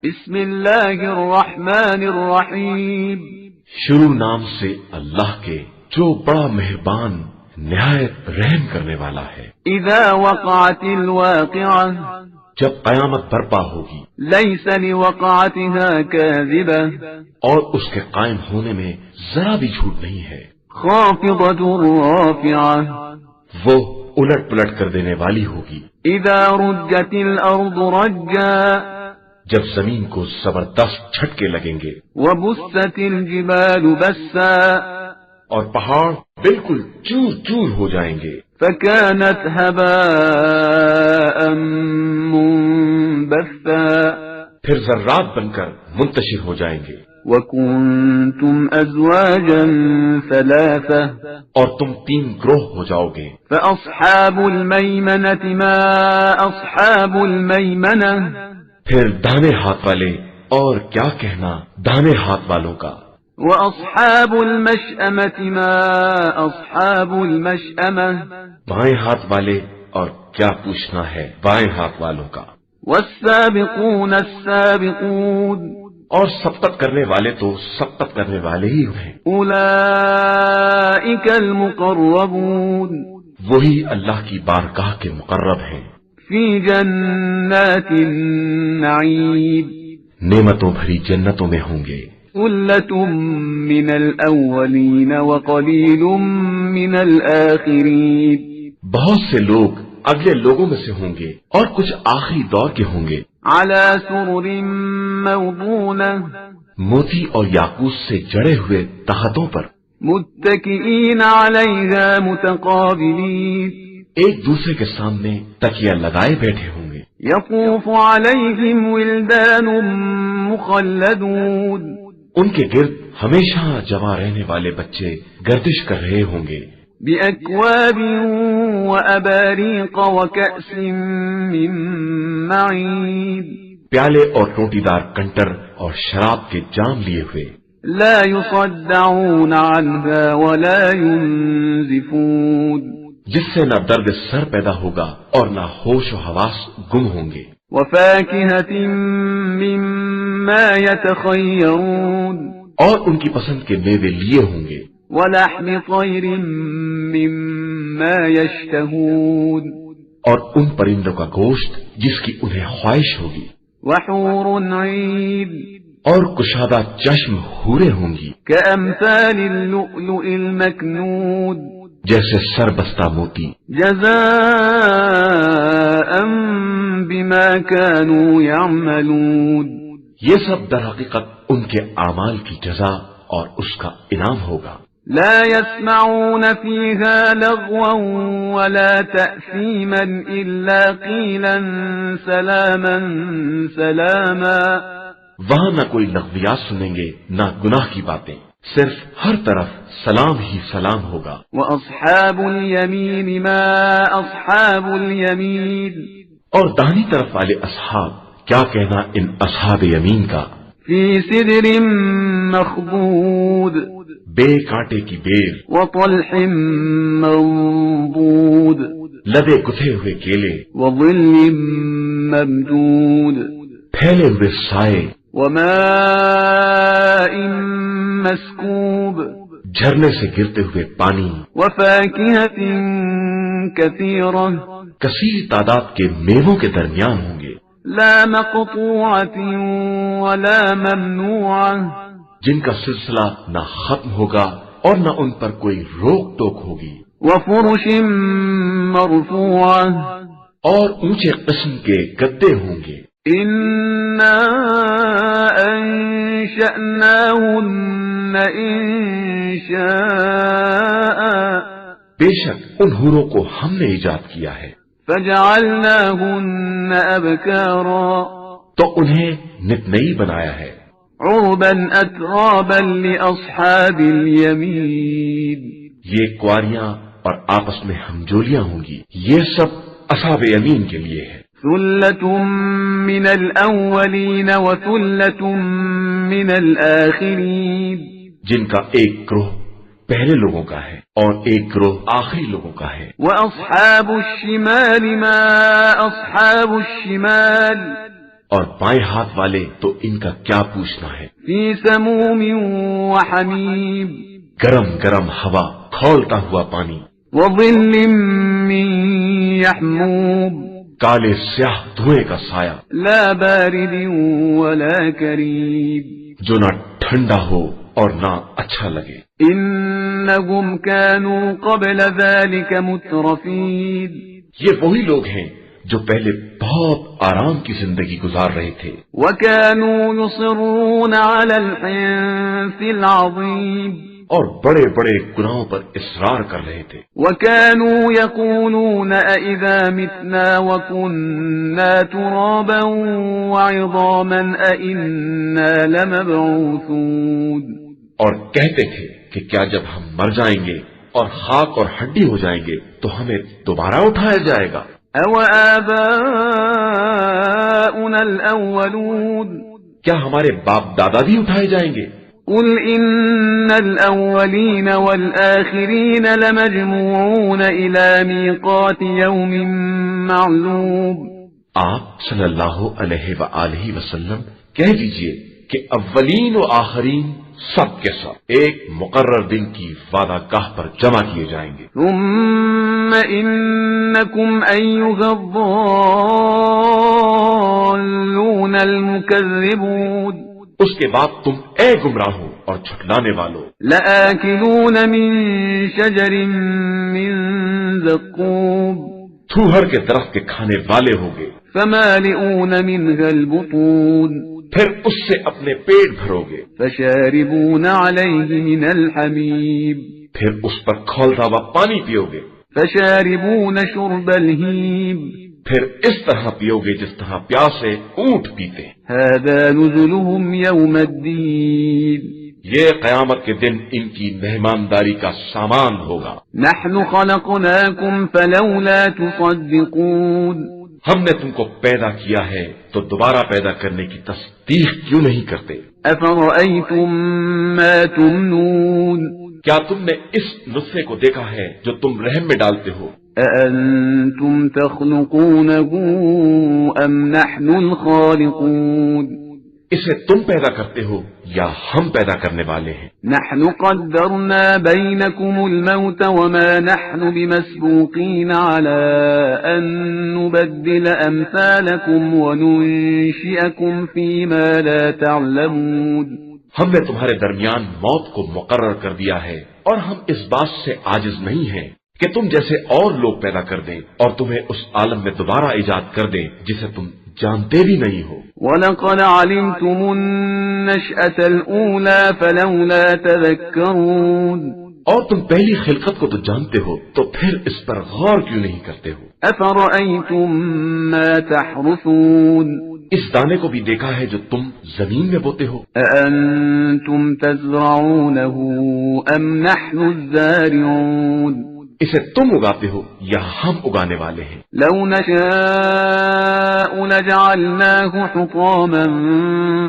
بسم اللہ الرحمن الرحیم، شروع نام سے اللہ کے جو بڑا مہربان نہایت رحم کرنے والا ہے۔ اذا وقعت الواقعہ، جب قیامت برپا ہوگی، لیس لوقعتها کاذبہ، اور اس کے قائم ہونے میں ذرا بھی جھوٹ نہیں ہے۔ خافضۃ رافعہ، وہ الٹ پلٹ کر دینے والی ہوگی۔ اذا رجت الارض رجا، جب زمین کو زبردست جھٹکے لگیں گے، وبست الجبال بسا، اور پہاڑ بالکل چور چور ہو جائیں گے، فكانت هباء منبثا، پھر ذرات بن کر منتشر ہو جائیں گے۔ وكنتم أزواجا ثلاثة، اور تم 3 گروہ ہو جاؤ گے۔ فأصحاب الميمنة ما أصحاب الميمنة، پھر دانے ہاتھ والے اور کیا کہنا دانے ہاتھ والوں کا۔ وأصحاب المشأمة ما أصحاب المشأمة، بائیں ہاتھ والے اور کیا پوچھنا ہے بائیں ہاتھ والوں کا۔ والسابقون السابقون، اور سبقت کرنے والے تو سبقت کرنے والے ہی ہیں۔ أولئك المقربون، وہی اللہ کی بارگاہ کے مقرب ہیں، في جنات النعيم، نعمتوں بھری جنتوں میں ہوں گے۔ ثلة من الأولين وقليل من الآخرين، بہت سے لوگ اگلے لوگوں میں سے ہوں گے اور کچھ آخری دور کے ہوں گے، على سرر موضونة، موتی اور یاقوت سے جڑے ہوئے تختوں پر، متكئين عليها متقابلين، ایک دوسرے کے سامنے تکیہ لگائے بیٹھے ہوں گے۔ يطوف عليهم ولدان مخلدون، ان کے گرد ہمیشہ جمع رہنے والے بچے گردش کر رہے ہوں گے، بأكواب وأباريق وكأس من معين، پیالے اور روٹی دار کنٹر اور شراب کے جام لیے ہوئے، لا يصدعون عنها ولا ينزفون، جس سے نہ درد سر پیدا ہوگا اور نہ ہوش و حواس گم ہوں گے۔ وفاكهة مما يتخيرون، اور ان کی پسند کے میوے لیے ہوں گے، ولحم طير مما يشتهون، اور ان پرندوں کا گوشت جس کی انہیں خواہش ہوگی، وحور عين، اور کشادہ چشم حوریں ہوں گی، كأمثال اللؤلؤ المكنون، جیسے سر بستہ موتی، جزاء بما كانوا يعملون، یہ سب در حقیقت ان کے اعمال کی جزا اور اس کا انعام ہوگا۔ لا يسمعون فيها لغوا ولا تأثيما إلا قيلا سلاما سلاما، وہاں نہ کوئی لغویات سنیں گے نہ گناہ کی باتیں، صرف ہر طرف سلام ہی سلام ہوگا۔ وأصحاب اليمين ما أصحاب اليمين، اور داہنی طرف والے اصحاب کیا کہنا ان اصحاب یمین کا، في سدر مخضود، بے کانٹے کی بیر، وطلح منضود، لدے گتھے ہوئے کیلے، وظل ممدود، پھیلے ہوئے سائے، وماء مسكوب، جھرنے سے گرتے ہوئے پانی، وفاكهة كثيرة، کثیر تعداد کے میووں کے درمیان ہوں گے، لا مقطوعة ولا ممنوعة، جن کا سلسلہ نہ ختم ہوگا اور نہ ان پر کوئی روک ٹوک ہوگی، وفرش مرفوعة، اور اونچے قسم کے گدے ہوں گے۔ إنا أنشأناهن إنشاء، بے شک ان حوروں کو ہم نے ایجاد کیا ہے، فجعلناهن أبكارا، تو انہیں نت نئی بنایا ہے، عربا أترابا لأصحاب اليمين، یہ کواریاں اور آپس میں ہمجولیاں ہوں گی، یہ سب اصحاب یمین کے لیے ہے۔ ثلة من الأولين وثلة من الآخرين، جن کا ایک گروہ پہلے لوگوں کا ہے اور ایک گروہ آخری لوگوں کا ہے۔ وأصحاب الشمال ما أصحاب الشمال، اور بائیں ہاتھ والے تو ان کا کیا پوچھنا ہے. فی سموم وحمیم گرم گرم ہوا، کھولتا ہوا پانی، وظل من یحموم کالے سیاہ دھوئیں کا سایہ، لا بارد ولا کریم جو نہ ٹھنڈا ہو اور نہ اچھا لگے. انہم کانوا قبل ذلك مترفین یہ وہی لوگ ہیں جو پہلے بہت آرام کی زندگی گزار رہے تھے. وكانوا يصرون على الحنث العظیم اور بڑے بڑے گناہوں پر اصرار کر رہے تھے. وكانوا يقولون أئذا متنا وكنا ترابا وعظاما أئنا لمبعوثون اور کہتے تھے کہ کیا جب ہم مر جائیں گے اور خاک اور ہڈی ہو جائیں گے تو ہمیں دوبارہ اٹھایا جائے گا. أَوَآبَاؤُنَا الْأَوَّلُونَ کیا ہمارے باپ دادا بھی اٹھائے جائیں گے؟ قُلْ إِنَّ الْأَوَّلِينَ وَالْآخِرِينَ لَمَجْمُوعُونَ إِلَى مِيقَاتِ يَوْمٍ مَّعْلُومٍ آپ صلی اللہ علیہ وآلہ وسلم کہہ دیجئے کہ اولین و آخرین سب کے سب ایک مقرر دن کی وعدہ گاہ پر جمع کیے جائیں گے. ثم انکم ایھا الضالون المکذبون اس کے بعد تم اے گمراہوں اور جھٹلانے والوں لآکلون من شجر من زقوم تھوہر کے درخت کے کھانے والے ہوں گے. فمالئون منها البطون پھر اس سے اپنے پیٹ بھرو گے. فشاربون علیہ من الحمیم پھر اس پر کھولتا ہوا پانی پیو گے. فشاربون شرب الہیم پھر اس طرح پیو گے جس طرح پیاسے اونٹ پیتے. هذا نزلهم یوم الدین یہ قیامت کے دن ان کی مہمانداری کا سامان ہوگا. نحن خلقناکم فلولا تصدقون ہم نے تم کو پیدا کیا ہے تو دوبارہ پیدا کرنے کی تصدیق کیوں نہیں کرتے؟ افرأیتم ما تمنون کیا تم نے اس نطفے کو دیکھا ہے جو تم رحم میں ڈالتے ہو؟ اانتم تخلقونه ام نحن الخالقون اسے تم پیدا کرتے ہو یا ہم پیدا کرنے والے ہیں؟ نحن قدرنا بينكم الموت وما نحن بمسبوقين على أن نبدل أمثالكم وننشئكم فيما لا تعلمون ہم نے تمہارے درمیان موت کو مقرر کر دیا ہے اور ہم اس بات سے عاجز نہیں ہیں کہ تم جیسے اور لوگ پیدا کر دیں اور تمہیں اس عالم میں دوبارہ ایجاد کر دیں جسے تم جانتے بھی نہیں ہو. وَلَقَدْ عَلِمْتُمُ النَّشْأَةَ الْأُولَى فَلَوْلَا تَذَكَّرُونَ اور تم پہلی خلقت کو تو جانتے ہو تو پھر اس پر غور کیوں نہیں کرتے ہو؟ أَفَرَأَيْتُم مَّا تَحْرُثُونَ اس دانے کو بھی دیکھا ہے جو تم زمین میں بوتے ہو؟ أَأَنتُمْ تَزْرَعُونَهُ أَمْ نَحْنُ الزَّارِعُونَ اسے تم اگاتے ہو یا ہم اگانے والے ہیں؟ لو نشاء لجعلناه حطاما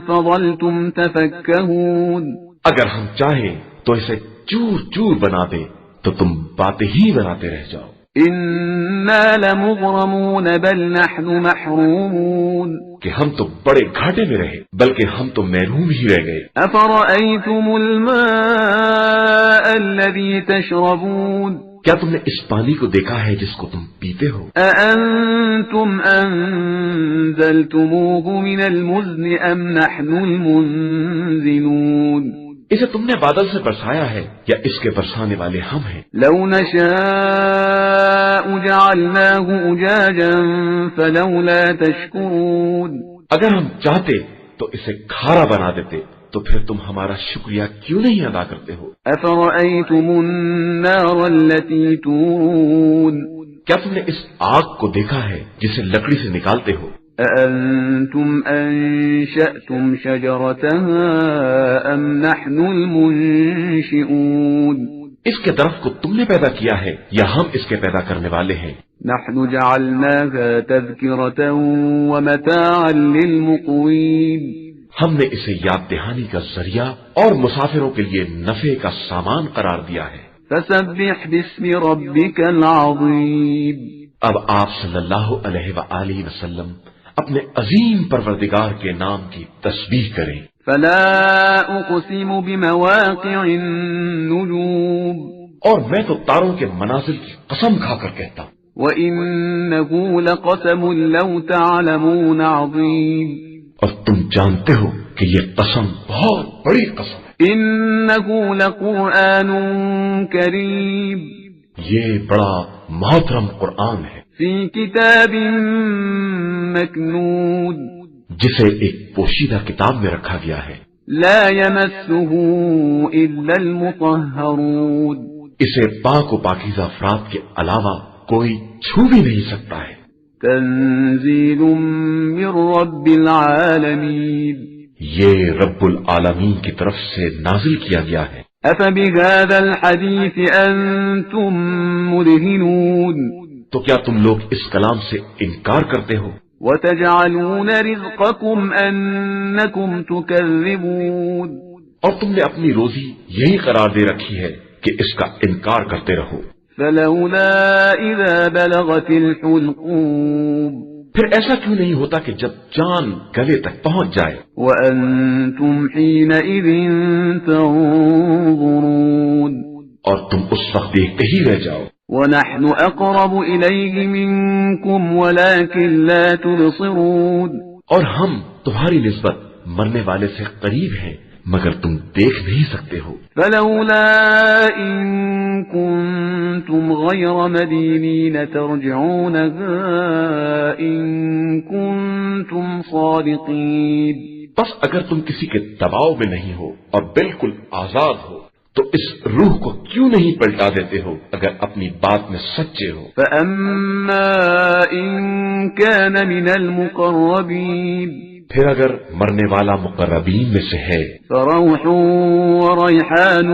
فظلتم تفكهون اگر ہم چاہیں تو اسے چور چور بنا دیں تو تم باتیں ہی بناتے رہ جاؤ. انا لمغرمون بل نحن محرومون کہ ہم تو بڑے گھاٹے میں رہے بلکہ ہم تو محروم ہی رہ گئے. افرأيتم الماء الذي تشربون کیا تم نے اس پانی کو دیکھا ہے جس کو تم پیتے ہو؟ أأنتم أنزلتموه من المزن أم نحن المنزلون اسے تم نے بادل سے برسایا ہے یا اس کے برسانے والے ہم ہیں؟ لو نشاء جعلناه أجاجا فلولا تشكرون اگر ہم چاہتے تو اسے کھارا بنا دیتے تو پھر تم ہمارا شکریہ کیوں نہیں ادا کرتے ہو؟ أفرأيتم النار التي تورون کیا تم نے اس آگ کو دیکھا ہے جسے لکڑی سے نکالتے ہو؟ أأنتم أنشأتم شجرتها أم نحن المنشئون اس کے درخت کو تم نے پیدا کیا ہے یا ہم اس کے پیدا کرنے والے ہیں؟ نحن جعلناها تذكرة ومتاعا للمقوين ہم نے اسے یاد دہانی کا ذریعہ اور مسافروں کے لیے نفع کا سامان قرار دیا ہے. فسبح باسم ربك العظیم اب آپ صلی اللہ علیہ وآلہ وسلم اپنے عظیم پروردگار کے نام کی تسبیح کریں۔ فلا اقسم بمواقع النجوم اور میں تو تاروں کے منازل کی قسم کھا کر کہتا ہوں، وَإِنَّهُ لَقَسَمٌ لَوْ تَعْلَمُونَ عَظِيمٌ اور تم جانتے ہو کہ یہ قسم بہت بڑی قسم ہے۔ إِنَّهُ لَقُرْآنٌ كَرِيمٌ یہ بڑا محترم قرآن ہے، فِي كِتَابٍ مَكْنُونٍ جسے ایک پوشیدہ کتاب میں رکھا گیا ہے، لا يمسه إلا المطهرون اسے پاک و پاکیزہ افراد کے علاوہ کوئی چھو بھی نہیں سکتا ہے۔ تنزيل من رب العالمين یہ رب العالمین کی طرف سے نازل کیا گیا ہے۔ أفبهذا الحديث أنتم مدهنون تو کیا تم لوگ اس کلام سے انکار کرتے ہو؟ وتجعلون رزقكم أنكم تكذبون اور تم نے اپنی روزی یہی قرار دے رکھی ہے کہ اس کا انکار کرتے رہو۔ فلولا إذا بلغت الحلقوم پھر ایسا کیوں نہیں ہوتا کہ جب جان گلے تک پہنچ جائے وأنتم حينئذ تنظرون اور تم اس وقت دیکھتے ہی رہ جاؤ۔ ونحن أقرب إليه منكم ولكن لا تبصرون اور ہم تمہاری نسبت مرنے والے سے قریب ہیں مگر تم دیکھ نہیں سکتے ہو۔ فلولا إن كنتم غير مدينين ترجعونها إن كنتم صادقين بس اگر تم کسی کے دباؤ میں نہیں ہو اور بالکل آزاد ہو تو اس روح کو کیوں نہیں پلٹا دیتے ہو اگر اپنی بات میں سچے ہو۔ فأما إن كان من المقربين پھر اگر مرنے والا مقربین میں سے ہے فروح وريحان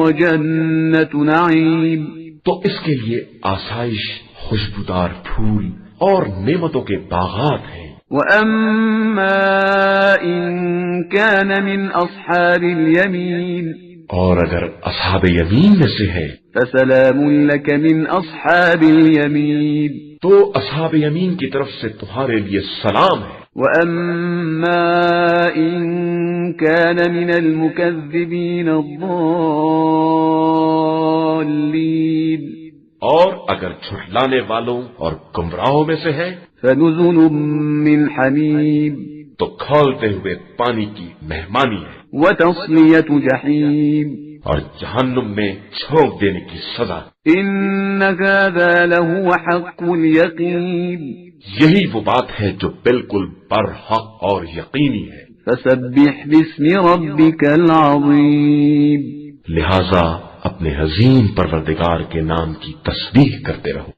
وجنة نعيم تو اس کے لیے آسائش، خوشبودار پھول اور نعمتوں کے باغات ہیں۔ وأما إن كان من أصحاب اليمين اور اگر اصحاب یمین میں سے ہے فسلام لك من أصحاب اليمين تو اصحاب یمین کی طرف سے تمہارے لیے سلام ہے۔ وأما إن كان من المكذبين الضالين اور اگر جھٹلانے والوں اور گمراہوں میں سے ہے فنزل من حميم تو کھولتے ہوئے پانی کی مہمانی ہے وتصلية جحيم اور جہنم میں چھونک دینے کی سزا۔ إن هذا لهو حق اليقين یہی وہ بات ہے جو بالکل برحق اور یقینی ہے۔ فسبح باسم ربك العظيم لہذا اپنے عظیم پروردگار کے نام کی تسبیح کرتے رہو۔